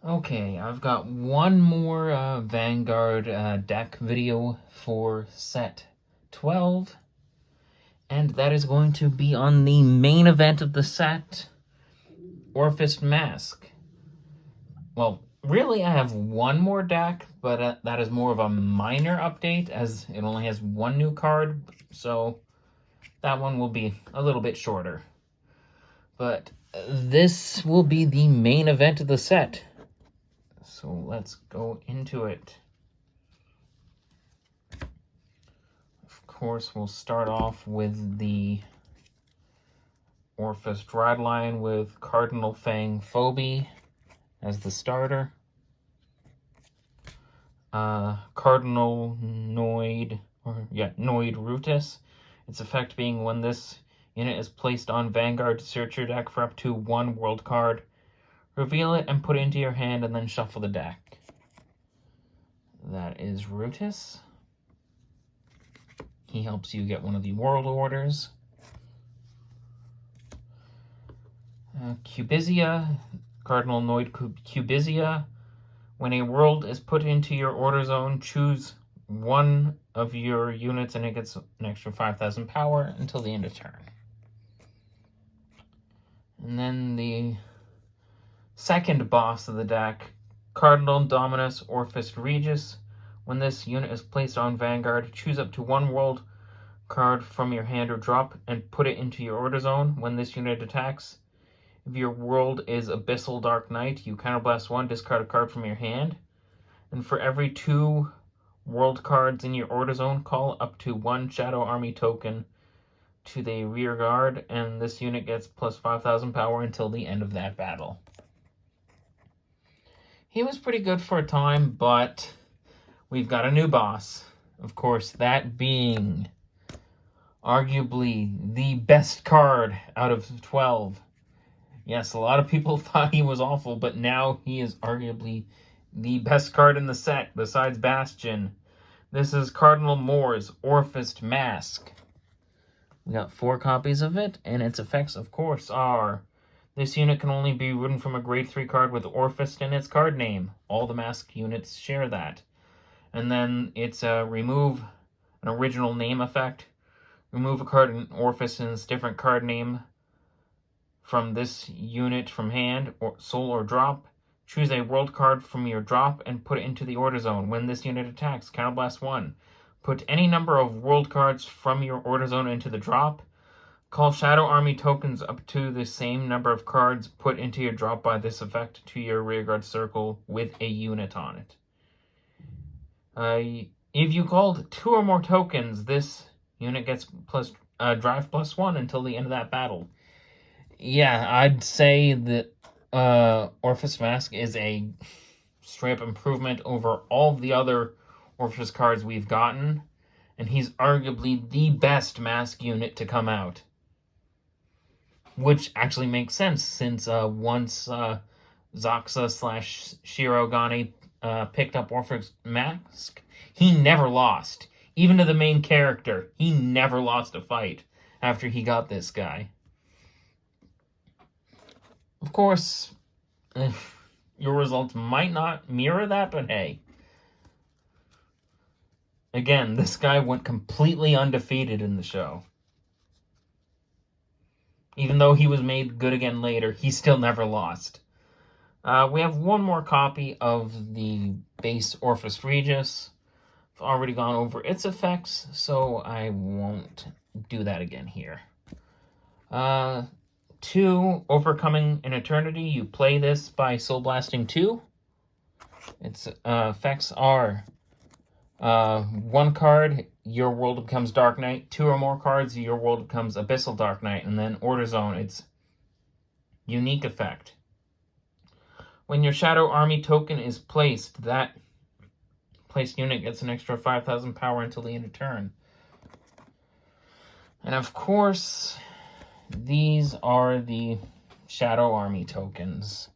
Okay, I've got one more Vanguard deck video for set 12, and that is going to be on the main event of the set, Orfist Masque. Well, really I have one more deck, but that is more of a minor update as it only has one new card, so that one will be a little bit shorter. But this will be the main event of the set. So let's go into it. Of course, we'll start off with the Orfist Ride line with Cardinal Fang Phobie as the starter. Cardinal Noid Rutus. Its effect being when this unit is placed on Vanguard, search your deck for up to one world card. Reveal it and put it into your hand and then shuffle the deck. That is Rutus. He helps you get one of the world orders. Cubizia, Cardinal Noid Cubizia. When a world is put into your order zone, choose one of your units and it gets an extra 5,000 power until the end of turn. And then the second boss of the deck, Cardinal Dominus Orfist Regis. When this unit is placed on Vanguard, choose up to one world card from your hand or drop and put it into your order zone. When this unit attacks, if your world is Abyssal Dark Knight, you counterblast one, discard a card from your hand. And for every 2 world cards in your order zone, call up to 1 Shadow Army token to the rear guard, and this unit gets plus 5,000 power until the end of that battle. He was pretty good for a time, but we've got a new boss. Of course, that being arguably the best card out of 12. Yes, a lot of people thought he was awful, but now he is arguably the best card in the set, besides Bastion. This is Cardinal Moore's Orfist Masque. We got 4 copies of it, and its effects, of course, are: this unit can only be written from a grade 3 card with Orfist in its card name. All the Masque units share that. And then it's remove an original name effect. Remove a card in Orfist in its different card name from this unit from hand, or soul, or drop. Choose a world card from your drop and put it into the order zone. When this unit attacks, counterblast 1. Put any number of world cards from your order zone into the drop. Call Shadow Army tokens up to the same number of cards put into your drop by this effect to your rearguard circle with a unit on it. If you called 2 or more tokens, this unit gets drive plus 1 until the end of that battle. Yeah, I'd say that Orfist Masque is a straight-up improvement over all the other Orfist cards we've gotten, and he's arguably the best Masque unit to come out. Which actually makes sense, since once Zaxa/Shirogane picked up Orfist Masque, he never lost. Even to the main character, he never lost a fight after he got this guy. Of course, your results might not mirror that, but hey. Again, this guy went completely undefeated in the show. Even though he was made good again later, he still never lost. We have one more copy of the base Orfist Regis. I've already gone over its effects, so I won't do that again here. 2, Overcoming an Eternity. You play this by Soul Blasting 2. Its effects are: 1 card, your world becomes Dark Knight. 2 or more cards, your world becomes Abyssal Dark Knight. And then Order Zone, its unique effect: when your Shadow Army token is placed, that placed unit gets an extra 5,000 power until the end of turn. And of course, these are the Shadow Army tokens.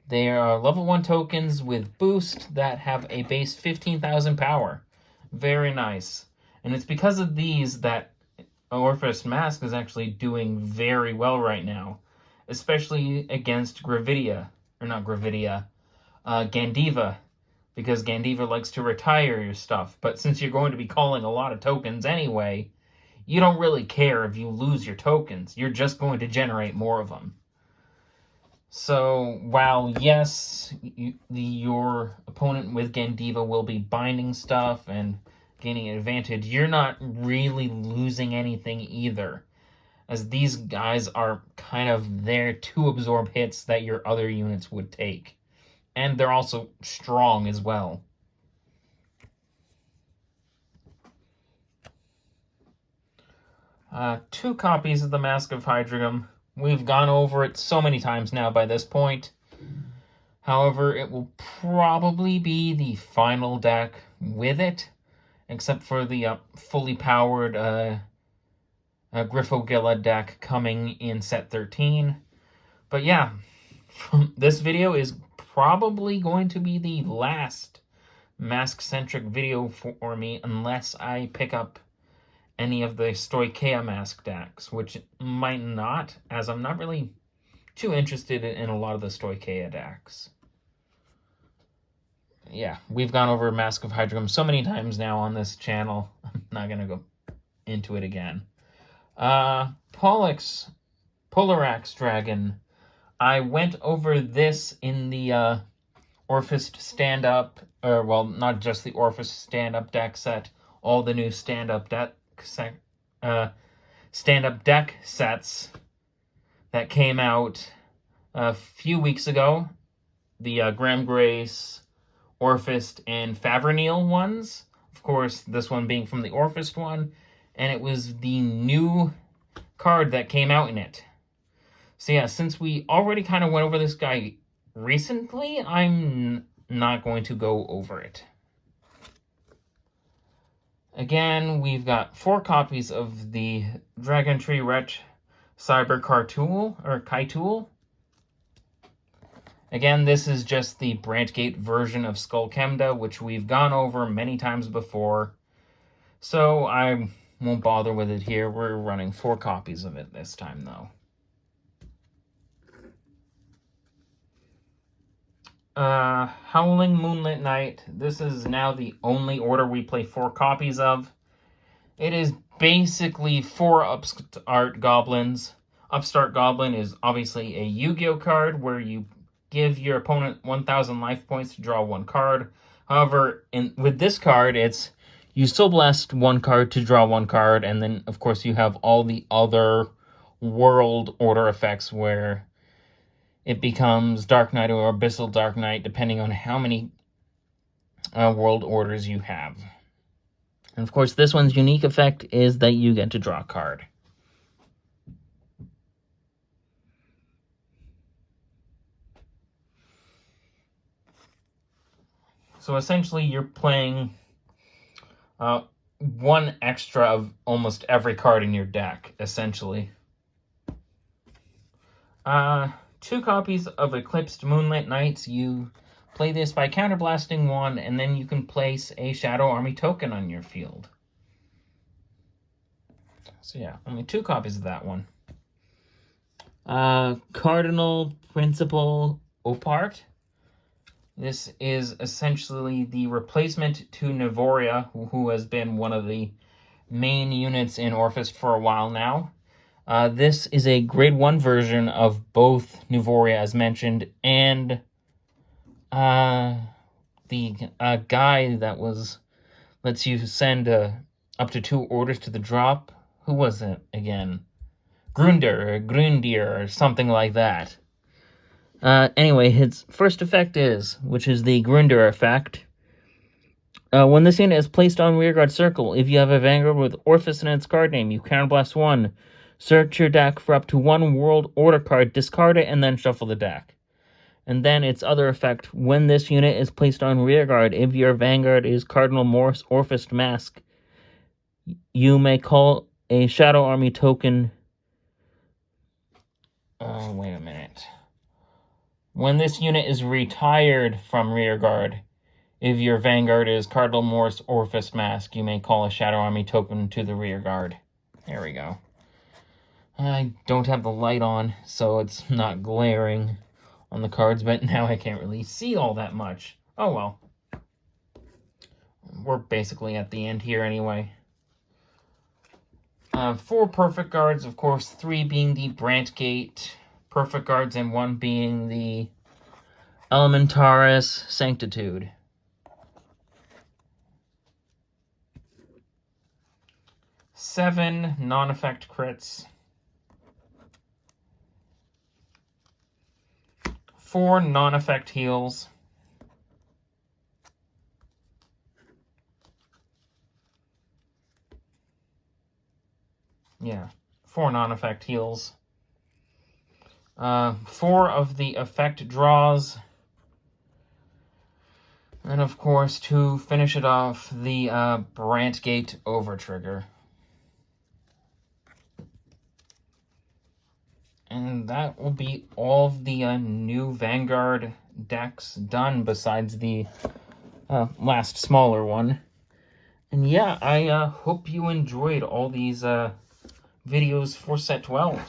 They are level 1 tokens with boost that have a base 15,000 power. Very nice. And it's because of these that Orfist Masque is actually doing very well right now, especially against Gravidia, or not Gravidia, Gandiva, because Gandiva likes to retire your stuff. But since you're going to be calling a lot of tokens anyway, you don't really care if you lose your tokens. You're just going to generate more of them. So, while yes, your opponent with Gandiva will be binding stuff and gaining an advantage, you're not really losing anything either, as these guys are kind of there to absorb hits that your other units would take. And they're also strong as well. Two copies of the Masque of Hydreigon. We've gone over it so many times now by this point. However, it will probably be the final deck with it, except for the fully powered Griffogilla deck coming in set 13. But yeah, this video is probably going to be the last Masque-centric video for me, unless I pick up any of the Stoicheia Masque decks, which might not, as I'm not really too interested in a lot of the Stoicheia decks. Yeah, we've gone over Masque of Hydreigon so many times now on this channel. I'm not going to go into it again. Pollux, Polarax Dragon. I went over this in the Orfist stand-up, or well, not just the Orfist stand-up deck set, all the new stand-up deck sets that came out a few weeks ago. The Graham Grace, Orfist, and Favrenil ones. Of course, this one being from the Orfist one. And it was the new card that came out in it. So yeah, since we already kind of went over this guy recently, I'm not going to go over it. Again, we've got 4 copies of the Dragon Tree Wretch Cyber Cartool, or Kaitool. Again, this is just the Brantgate version of Skullkemda, which we've gone over many times before. So I won't bother with it here. We're running 4 copies of it this time, though. Howling Moonlit Night. This is now the only order we play 4 copies of. It is basically 4 Upstart Goblins. Upstart Goblin is obviously a Yu-Gi-Oh card where you give your opponent 1,000 life points to draw 1 card. However, with this card, it's you still blast 1 card to draw 1 card, and then, of course, you have all the other world order effects where it becomes Dark Knight or Abyssal Dark Knight, depending on how many world orders you have. And of course, this one's unique effect is that you get to draw a card. So essentially, you're playing 1 extra of almost every card in your deck, essentially. 2 copies of Eclipsed Moonlit Nights. You play this by counterblasting 1, and then you can place a Shadow Army token on your field. So yeah, only 2 copies of that one. Cardinal Principal Opart. This is essentially the replacement to Nevoria, who has been one of the main units in Orfist for a while now. This is a grade 1 version of both Nevoria, as mentioned, and the guy that lets you send up to 2 orders to the drop. Who was it again? Grundir, or something like that. Anyway, his first effect which is the Grundir effect. When this unit is placed on rearguard circle, if you have a Vanguard with Orfist in its card name, you counterblast 1. Search your deck for up to 1 world order card, discard it, and then shuffle the deck. And then its other effect, when this unit is placed on rearguard, if your Vanguard is Cardinal Morse Orfist Masque, you may call a Shadow Army token. Wait a minute. When this unit is retired from rearguard, if your Vanguard is Cardinal Morse Orfist Masque, you may call a Shadow Army token to the rearguard. There we go. I don't have the light on, so it's not glaring on the cards, but now I can't really see all that much. Oh well. We're basically at the end here anyway. 4 perfect guards, of course, 3 being the Brantgate perfect guards and 1 being the Elementaris Sanctitude. 7 non-effect crits. 4 non-effect heals. Yeah, 4 non-effect heals. 4 of the effect draws. And of course, to finish it off, the Brantgate Overtrigger. And that will be all of the new Vanguard decks done, besides the last smaller one. And yeah, I hope you enjoyed all these videos for set 12.